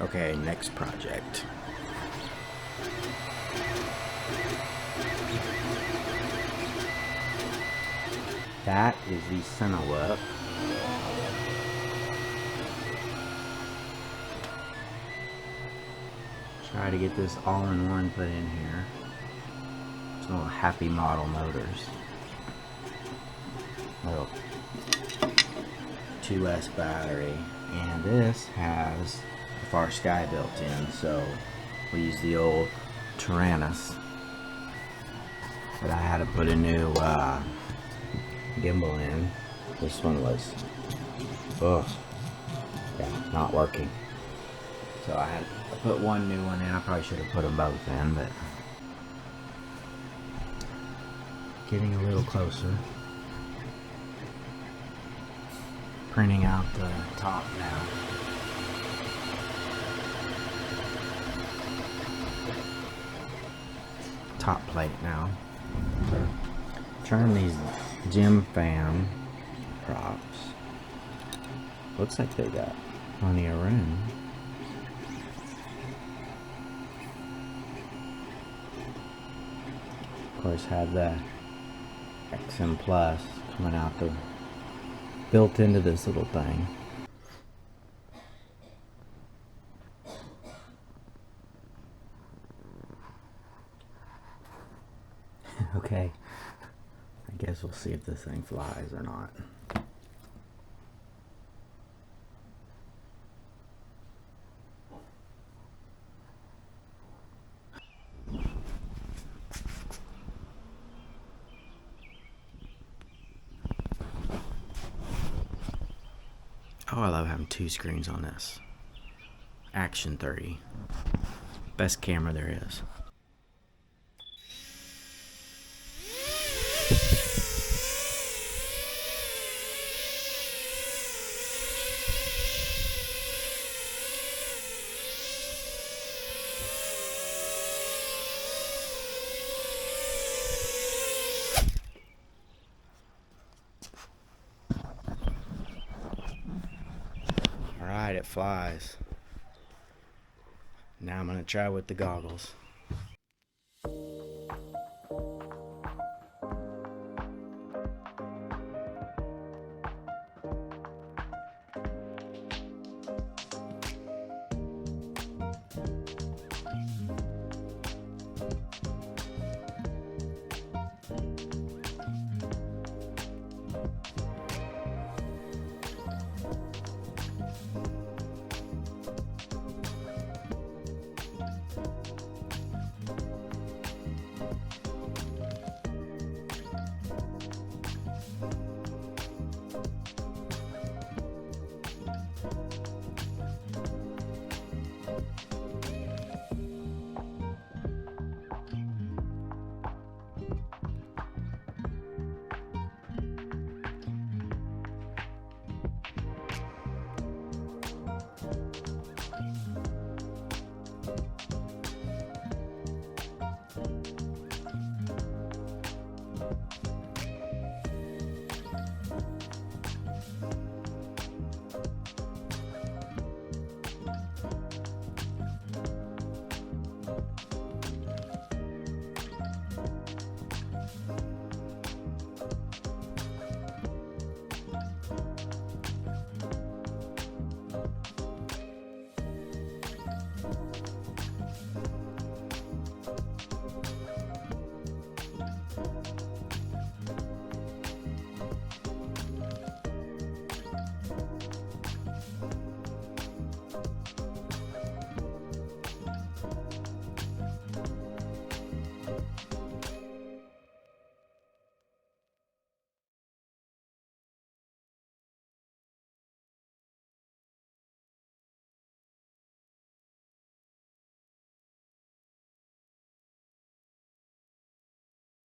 Okay, next project. That is the Cinewoop. Try to get this all-in-one put in here. It's little Happy Model motors. Little 2S battery. And this has the far sky built in, so we use the old Tyrannus. But I had to put a new gimbal in. This one was, not working. So I had to put one new one in. I probably should have put them both in, but getting a little closer. Printing out the top now. Top plate now. Turn these gym fan props. Looks like they got plenty of room. Of course, have the XM Plus coming out the built into this little thing. Okay, I guess we'll see if this thing flies or not. Oh, I love having two screens on this. Action 30. Best camera there is. Alright, it flies. Now I'm going to try with the goggles.